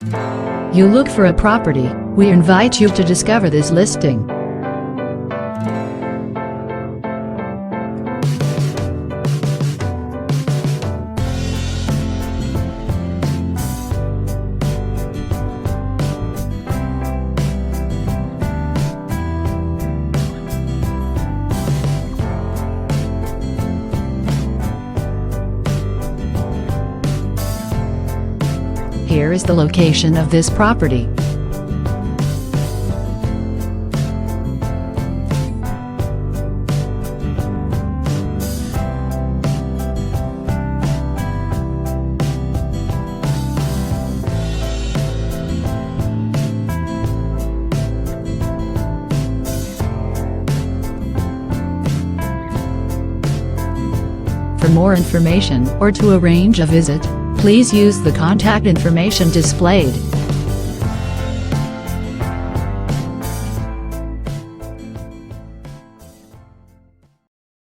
You look for a property, we invite you to discover this listing. Here is the location of this property. For more information or to arrange a visit, please use the contact information displayed.